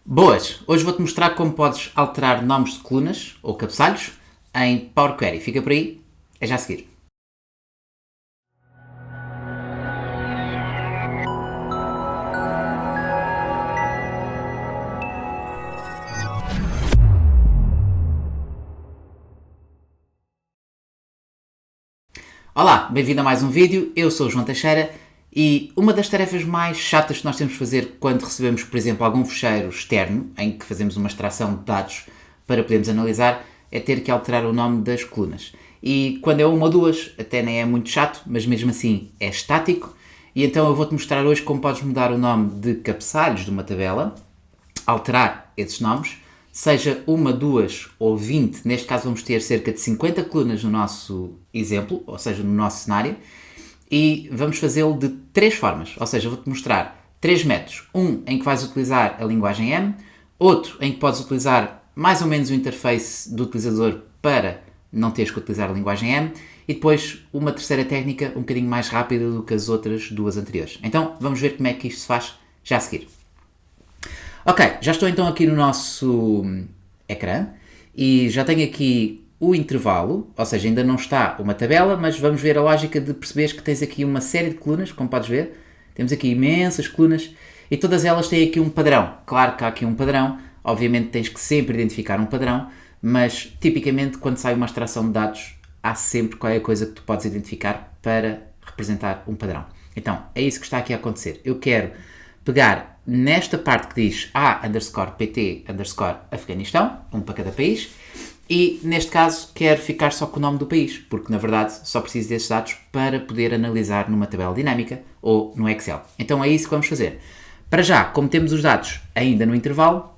Boas! Hoje vou-te mostrar como podes alterar nomes de colunas ou cabeçalhos em Power Query. Fica por aí, é já a seguir. Olá, bem-vindo a mais um vídeo. Eu sou o João Teixeira e uma das tarefas mais chatas que nós temos de fazer quando recebemos, por exemplo, algum fecheiro externo em que fazemos uma extração de dados para podermos analisar é ter que alterar o nome das colunas. E quando é uma ou duas, até nem é muito chato, mas mesmo assim é estático. E então eu vou-te mostrar hoje como podes mudar o nome de cabeçalhos de uma tabela, alterar esses nomes, seja uma, duas ou 20, neste caso vamos ter cerca de 50 colunas no nosso exemplo, ou seja, no nosso cenário, e vamos fazê-lo de três formas, ou seja, vou-te mostrar três métodos. Um em que vais utilizar a linguagem M, outro em que podes utilizar mais ou menos o interface do utilizador para não teres que utilizar a linguagem M, e depois uma terceira técnica um bocadinho mais rápida do que as outras duas anteriores. Então vamos ver como é que isto se faz já a seguir. Ok, já estou então aqui no nosso ecrã e já tenho aqui o intervalo, ou seja, ainda não está uma tabela, mas vamos ver a lógica de perceberes que tens aqui uma série de colunas, como podes ver. Temos aqui imensas colunas e todas elas têm aqui um padrão. Claro que há aqui um padrão, obviamente tens que sempre identificar um padrão, mas tipicamente quando sai uma extração de dados há sempre qualquer coisa que tu podes identificar para representar um padrão. Então, é isso que está aqui a acontecer. Eu quero pegar nesta parte que diz A_PT_Afeganistão, um para cada país, e neste caso quero ficar só com o nome do país, porque na verdade só preciso desses dados para poder analisar numa tabela dinâmica ou no Excel. Então é isso que vamos fazer. Para já, como temos os dados ainda no intervalo,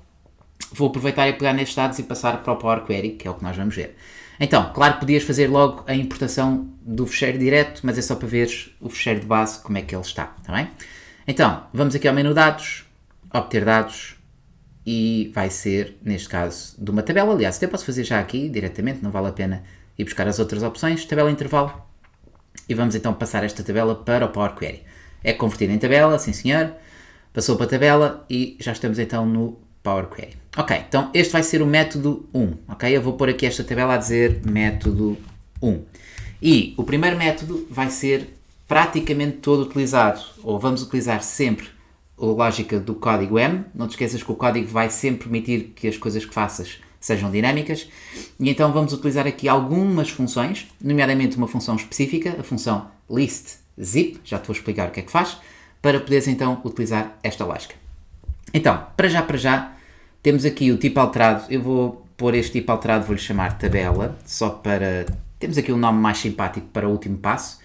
vou aproveitar e pegar nestes dados e passar para o Power Query, que é o que nós vamos ver. Então, claro que podias fazer logo a importação do fecheiro direto, mas é só para veres o fecheiro de base, como é que ele está, está bem? Então, vamos aqui ao menu dados, obter dados, e vai ser, neste caso, de uma tabela. Aliás, até posso fazer já aqui, diretamente, não vale a pena ir buscar as outras opções. Tabela intervalo. E vamos então passar esta tabela para o Power Query. É convertida em tabela, sim senhor. Passou para a tabela e já estamos então no Power Query. Ok, então este vai ser o método 1. Ok, eu vou pôr aqui esta tabela a dizer método 1. E o primeiro método vai ser praticamente todo utilizado, ou vamos utilizar sempre a lógica do código M. Não te esqueças que o código vai sempre permitir que as coisas que faças sejam dinâmicas. E então vamos utilizar aqui algumas funções, nomeadamente uma função específica, a função listzip, já te vou explicar o que é que faz, para poderes então utilizar esta lógica. Então, para já, temos aqui o tipo alterado. Eu vou pôr este tipo alterado, vou-lhe chamar tabela, só para... Temos aqui um nome mais simpático para o último passo.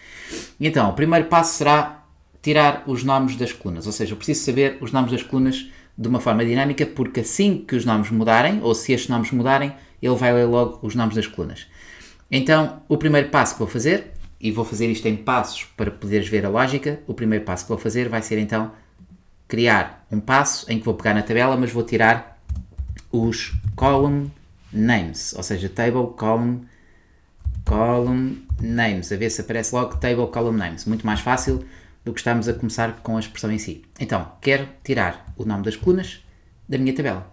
E então, o primeiro passo será tirar os nomes das colunas, ou seja, eu preciso saber os nomes das colunas de uma forma dinâmica, porque assim que os nomes mudarem, ou se estes nomes mudarem, ele vai ler logo os nomes das colunas. Então, o primeiro passo que vou fazer, e vou fazer isto em passos para poderes ver a lógica, o primeiro passo que vou fazer vai ser então criar um passo em que vou pegar na tabela, mas vou tirar os column names, ou seja, table column names, a ver se aparece logo table column names, muito mais fácil do que estarmos a começar com a expressão em si. Então, quero tirar o nome das colunas da minha tabela.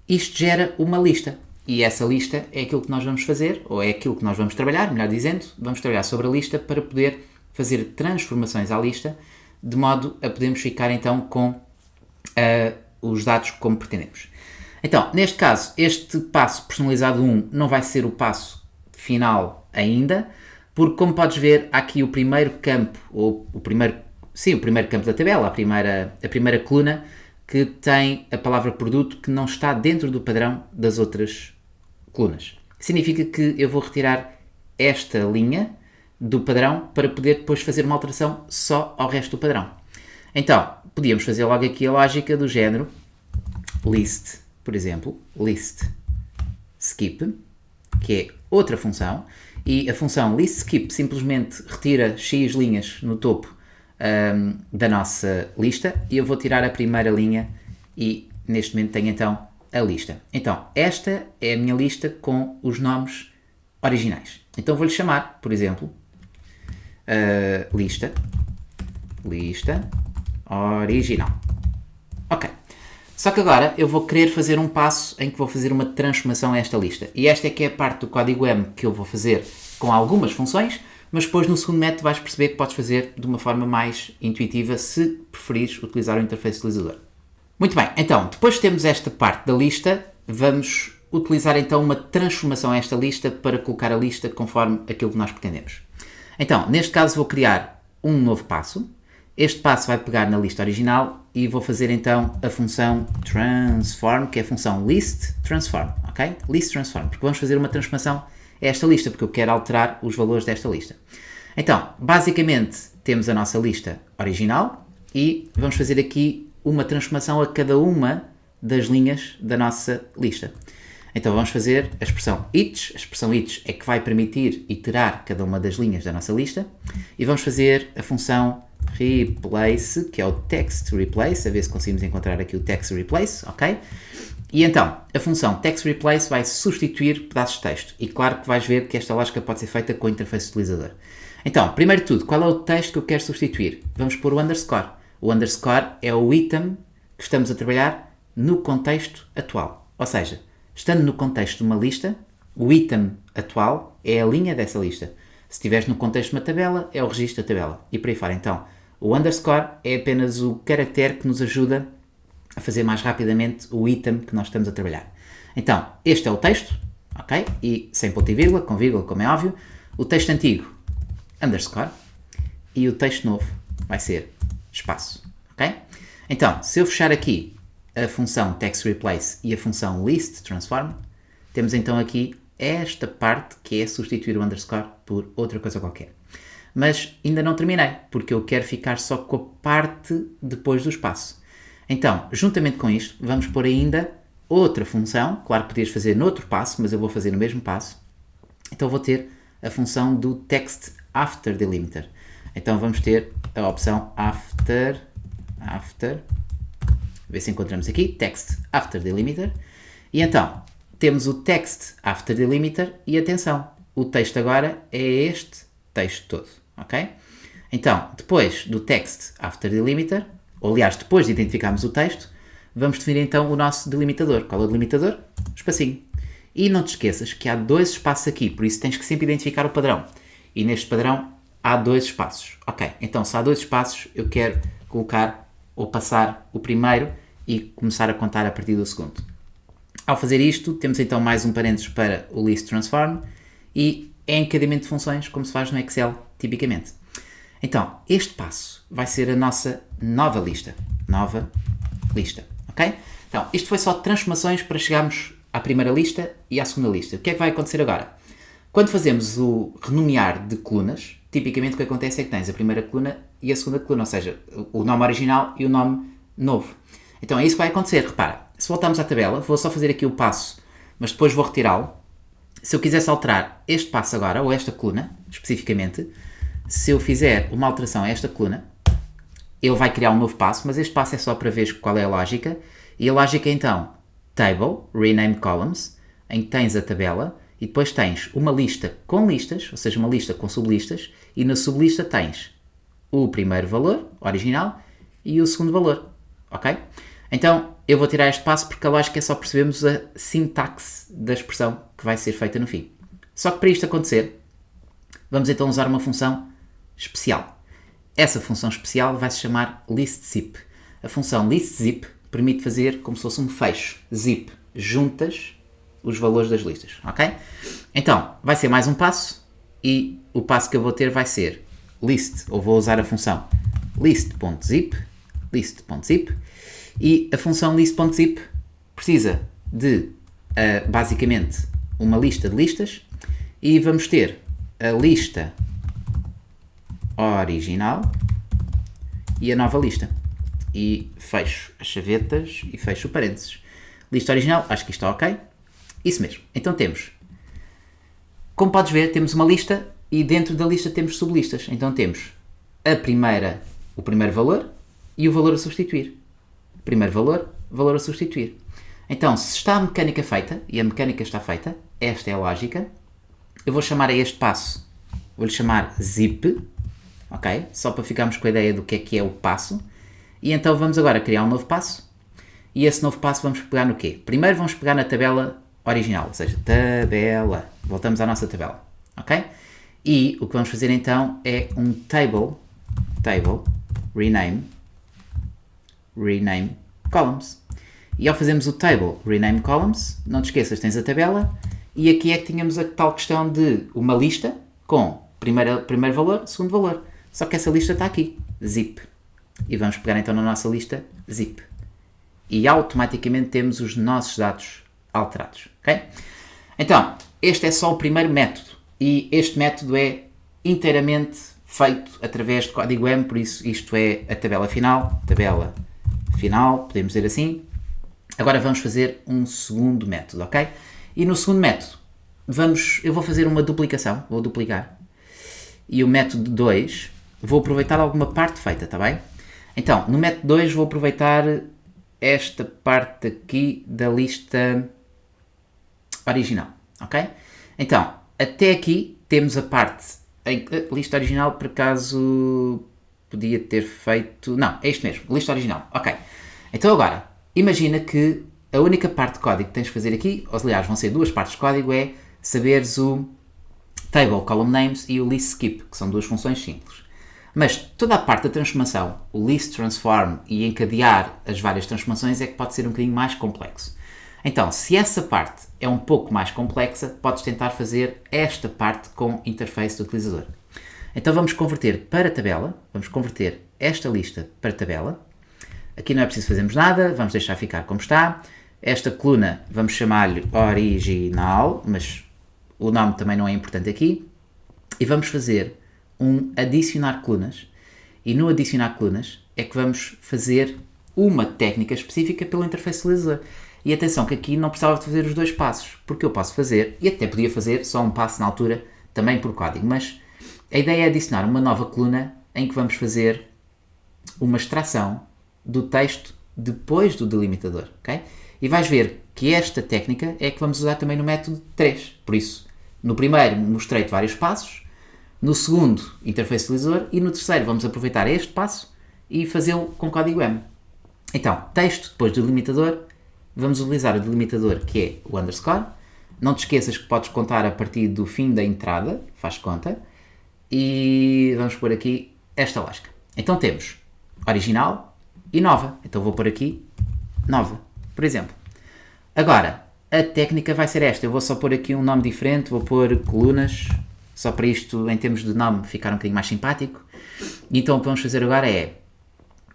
Isto gera uma lista, e essa lista é aquilo que nós vamos fazer, ou é aquilo que nós vamos trabalhar, melhor dizendo, vamos trabalhar sobre a lista para poder fazer transformações à lista, de modo a podermos ficar então com os dados como pretendemos. Então, neste caso, este passo personalizado 1 não vai ser o passo final ainda, porque como podes ver, há aqui o primeiro campo, ou o primeiro campo da tabela, a primeira coluna, que tem a palavra produto que não está dentro do padrão das outras colunas. Significa que eu vou retirar esta linha do padrão para poder depois fazer uma alteração só ao resto do padrão. Então, podíamos fazer logo aqui a lógica do género list, por exemplo, list skip, que é outra função, e a função listSkip simplesmente retira X linhas no topo da nossa lista, e eu vou tirar a primeira linha e neste momento tenho então a lista. Então, esta é a minha lista com os nomes originais. Então vou-lhe chamar, por exemplo, lista original. Ok. Só que agora eu vou querer fazer um passo em que vou fazer uma transformação a esta lista. E esta é que é a parte do código M que eu vou fazer com algumas funções, mas depois no segundo método vais perceber que podes fazer de uma forma mais intuitiva se preferires utilizar o interface utilizador. Muito bem, então, depois de termos esta parte da lista, vamos utilizar então uma transformação a esta lista para colocar a lista conforme aquilo que nós pretendemos. Então, neste caso vou criar um novo passo. Este passo vai pegar na lista original e vou fazer então a função transform, que é a função list transform, ok? List transform, porque vamos fazer uma transformação a esta lista, porque eu quero alterar os valores desta lista. Então, basicamente, temos a nossa lista original e vamos fazer aqui uma transformação a cada uma das linhas da nossa lista. Então vamos fazer a expressão each. A expressão each é que vai permitir iterar cada uma das linhas da nossa lista. E vamos fazer a função replace, que é o text replace, a ver se conseguimos encontrar aqui o text replace, ok? E então, a função text replace vai substituir pedaços de texto. E claro que vais ver que esta lógica pode ser feita com o interface utilizador. Então, primeiro de tudo, qual é o texto que eu quero substituir? Vamos pôr o underscore. O underscore é o item que estamos a trabalhar no contexto atual. Ou seja, estando no contexto de uma lista, o item atual é a linha dessa lista. Se estiveres no contexto de uma tabela, é o registro da tabela. E por aí fora. Então, o underscore é apenas o caractere que nos ajuda a fazer mais rapidamente o item que nós estamos a trabalhar. Então, este é o texto, ok? E sem ponto e vírgula, com vírgula, como é óbvio. O texto antigo, underscore. E o texto novo vai ser espaço, ok? Então, se eu fechar aqui a função textReplace e a função listTransform, temos então aqui esta parte que é substituir o underscore por outra coisa qualquer. Mas ainda não terminei, porque eu quero ficar só com a parte depois do espaço. Então, juntamente com isto, vamos pôr ainda outra função. Claro que podias fazer noutro passo, mas eu vou fazer no mesmo passo. Então vou ter a função do textAfterDelimiter. Então vamos ter a opção after, ver se encontramos aqui, textAfterDelimiter. E então, temos o textAfterDelimiter e atenção, o texto agora é este texto todo, ok? Então, depois do textAfterDelimiter, ou aliás, depois de identificarmos o texto, vamos definir então o nosso delimitador. Qual é o delimitador? Espacinho. E não te esqueças que há dois espaços aqui, por isso tens que sempre identificar o padrão. E neste padrão há dois espaços. Ok, então se há dois espaços, eu quero colocar ou passar o primeiro e começar a contar a partir do segundo. Ao fazer isto, temos então mais um parênteses para o list transform e é encadeamento de funções, como se faz no Excel, tipicamente. Então, este passo vai ser a nossa nova lista. Nova lista, ok? Então, isto foi só transformações para chegarmos à primeira lista e à segunda lista. O que é que vai acontecer agora? Quando fazemos o renomear de colunas, tipicamente o que acontece é que tens a primeira coluna e a segunda coluna, ou seja, o nome original e o nome novo. Então é isso que vai acontecer. Repara, se voltarmos à tabela, vou só fazer aqui o passo, mas depois vou retirá-lo. Se eu quisesse alterar este passo agora, ou esta coluna, especificamente, se eu fizer uma alteração a esta coluna, ele vai criar um novo passo, mas este passo é só para ver qual é a lógica. E a lógica é então, table, rename columns, em que tens a tabela, e depois tens uma lista com listas, ou seja, uma lista com sublistas, e na sublista tens o primeiro valor, original, e o segundo valor, ok? Então, eu vou tirar este passo porque a lógica é só percebermos a sintaxe da expressão que vai ser feita no fim. Só que para isto acontecer, vamos então usar uma função especial. Essa função especial vai se chamar listzip. A função listzip permite fazer como se fosse um fecho, zip, juntas os valores das listas, ok? Então, vai ser mais um passo e o passo que eu vou ter vai ser list, ou vou usar a função list.zip e a função list.zip precisa de basicamente uma lista de listas e vamos ter a lista original e a nova lista e fecho as chavetas e fecho o parênteses. Lista original, acho que isto está ok. Isso mesmo. Então temos, como podes ver, temos uma lista e dentro da lista temos sublistas. Então temos o primeiro valor e o valor a substituir. Primeiro valor, valor a substituir. Então, se está a mecânica feita, e a mecânica está feita, esta é a lógica, eu vou chamar a este passo, vou-lhe chamar zip, ok? Só para ficarmos com a ideia do que é o passo. E então vamos agora criar um novo passo. E esse novo passo vamos pegar no quê? Primeiro vamos pegar na tabela original, ou seja, tabela. Voltamos à nossa tabela, ok? E o que vamos fazer então é um table, rename columns. E ao fazermos o table rename columns, não te esqueças, tens a tabela e aqui é que tínhamos a tal questão de uma lista com primeiro valor, segundo valor. Só que essa lista está aqui, zip. E vamos pegar então na nossa lista zip. E automaticamente temos os nossos dados alterados, ok? Então, este é só o primeiro método e este método é inteiramente feito através de código M, por isso isto é a tabela final, podemos dizer assim. Agora vamos fazer um segundo método, ok? E no segundo método, eu vou fazer uma duplicação, vou duplicar. E o método 2, vou aproveitar alguma parte feita, está bem? Então, no método 2 vou aproveitar esta parte aqui da lista original, ok? Então, até aqui temos a parte, a lista original por acaso podia ter feito, não, é isto mesmo, lista original, ok. Então agora, imagina que a única parte de código que tens de fazer aqui, ou aliás vão ser duas partes de código, é saberes o table column names e o list skip, que são duas funções simples. Mas toda a parte da transformação, o list transform e encadear as várias transformações é que pode ser um bocadinho mais complexo. Então, se essa parte é um pouco mais complexa, podes tentar fazer esta parte com interface do utilizador. Então vamos converter para tabela, vamos converter esta lista para tabela. Aqui não é preciso fazermos nada, vamos deixar ficar como está. Esta coluna vamos chamar-lhe original, mas o nome também não é importante aqui. E vamos fazer um adicionar colunas. E no adicionar colunas é que vamos fazer uma técnica específica pelo interface do utilizador. E atenção que aqui não precisava de fazer os dois passos, porque eu posso fazer, e até podia fazer só um passo na altura, também por código, mas a ideia é adicionar uma nova coluna em que vamos fazer uma extração do texto depois do delimitador, ok? E vais ver que esta técnica é que vamos usar também no método 3. Por isso, no primeiro mostrei-te vários passos, no segundo, interface utilizador, e no terceiro vamos aproveitar este passo e fazê-lo com código M. Então, texto depois do delimitador, vamos utilizar o delimitador que é o underscore. Não te esqueças que podes contar a partir do fim da entrada, faz conta, e vamos pôr aqui esta lógica. Então temos original e nova. Então vou pôr aqui nova, por exemplo. Agora, a técnica vai ser esta. Eu vou só pôr aqui um nome diferente, vou pôr colunas, só para isto, em termos de nome, ficar um bocadinho mais simpático. E então o que vamos fazer agora é,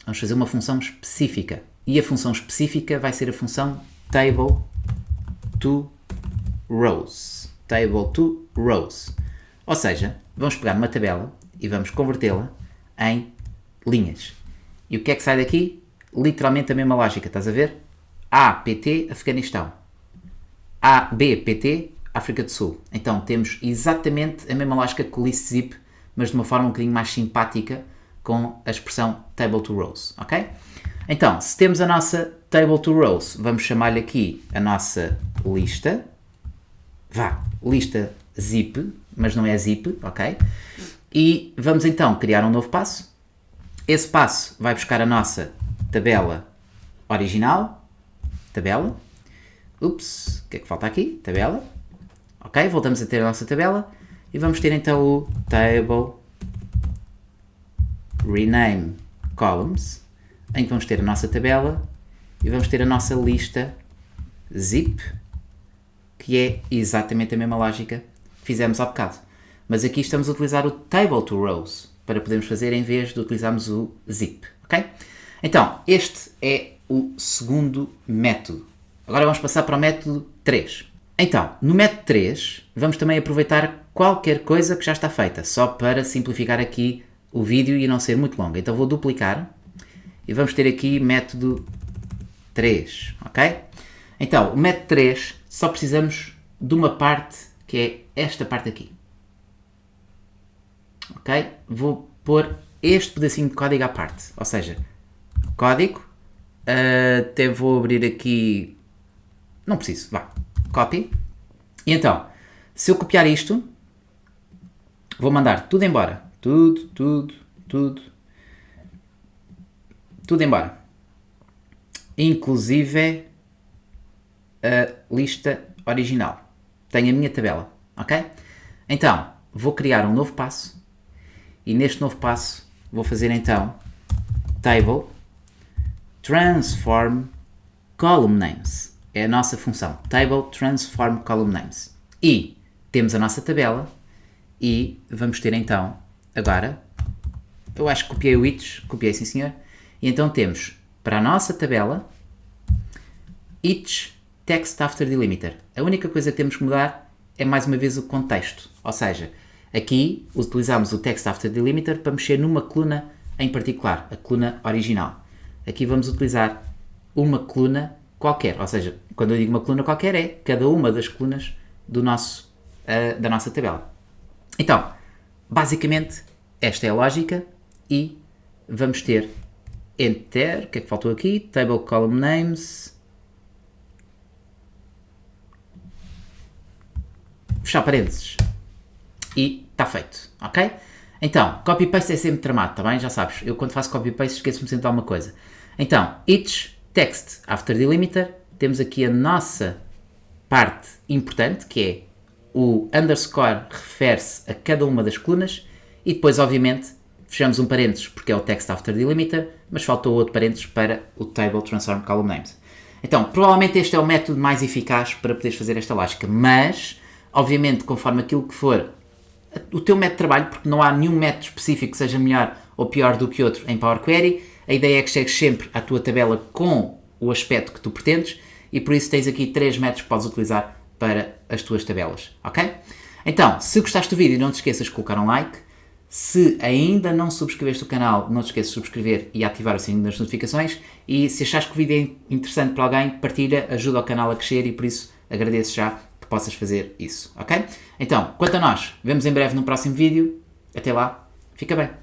vamos fazer uma função específica. E a função específica vai ser a função table to rows. Table to rows. Ou seja, vamos pegar uma tabela e vamos convertê-la em linhas. E o que é que sai daqui? Literalmente a mesma lógica, estás a ver? A, PT, Afeganistão. A, B, PT, África do Sul. Então temos exatamente a mesma lógica que o list zip, mas de uma forma um bocadinho mais simpática com a expressão table to rows, ok? Então, se temos a nossa table to rows, vamos chamar-lhe aqui a nossa lista. Lista zip, mas não é zip, ok? E vamos então criar um novo passo. Esse passo vai buscar a nossa tabela original. Tabela. Ups, o que é que falta aqui? Tabela. Ok, voltamos a ter a nossa tabela. E vamos ter então o table rename columns, em que vamos ter a nossa tabela e vamos ter a nossa lista zip, que é exatamente a mesma lógica que fizemos há bocado. Mas aqui estamos a utilizar o table to rows para podermos fazer em vez de utilizarmos o zip, ok? Então, este é o segundo método. Agora vamos passar para o método 3. Então, no método 3, vamos também aproveitar qualquer coisa que já está feita, só para simplificar aqui o vídeo e não ser muito longo. Então vou duplicar e vamos ter aqui método 3, ok? Então, o método 3, só precisamos de uma parte que é esta parte aqui. Ok? Vou pôr este pedacinho de código à parte, ou seja, código, até vou abrir aqui, não preciso, copy. E então, se eu copiar isto, vou mandar tudo embora, tudo embora. inclusive a lista original. Tenho a minha tabela, ok? Então, vou criar um novo passo e neste novo passo vou fazer então table transform column names. É a nossa função, table transform column names. E temos a nossa tabela e vamos ter então, agora, eu acho que copiei o each, copiei sim senhor, e então temos para a nossa tabela each text after delimiter. A única coisa que temos que mudar é mais uma vez o contexto, ou seja, aqui utilizamos o text after delimiter para mexer numa coluna em particular, a coluna original. Aqui vamos utilizar uma coluna qualquer, ou seja, quando eu digo uma coluna qualquer é cada uma das colunas do da nossa tabela. Então, basicamente, esta é a lógica e vamos ter enter, o que é que faltou aqui? Table column names, fechar parênteses e está feito, ok? Então, copy-paste é sempre tramado, está bem? Já sabes, eu quando faço copy-paste esqueço-me sempre de alguma coisa. Então, each text after delimiter, temos aqui a nossa parte importante, que é o underscore refere-se a cada uma das colunas e depois, obviamente, fechamos um parênteses porque é o text after delimiter, mas faltou outro parênteses para o table transform column names. Então, provavelmente este é o método mais eficaz para poderes fazer esta lógica, mas, obviamente, conforme aquilo que for o teu método de trabalho, porque não há nenhum método específico que seja melhor ou pior do que outro em Power Query, a ideia é que chegues sempre à tua tabela com o aspecto que tu pretendes e por isso tens aqui 3 métodos que podes utilizar para as tuas tabelas, ok? Então, se gostaste do vídeo, não te esqueças de colocar um like. Se ainda não subscreveste o canal, não te esqueças de subscrever e ativar o sininho das notificações. E se achares que o vídeo é interessante para alguém, partilha, ajuda o canal a crescer e por isso agradeço já que possas fazer isso, ok? Então, quanto a nós, vemos em breve no próximo vídeo. Até lá, fica bem!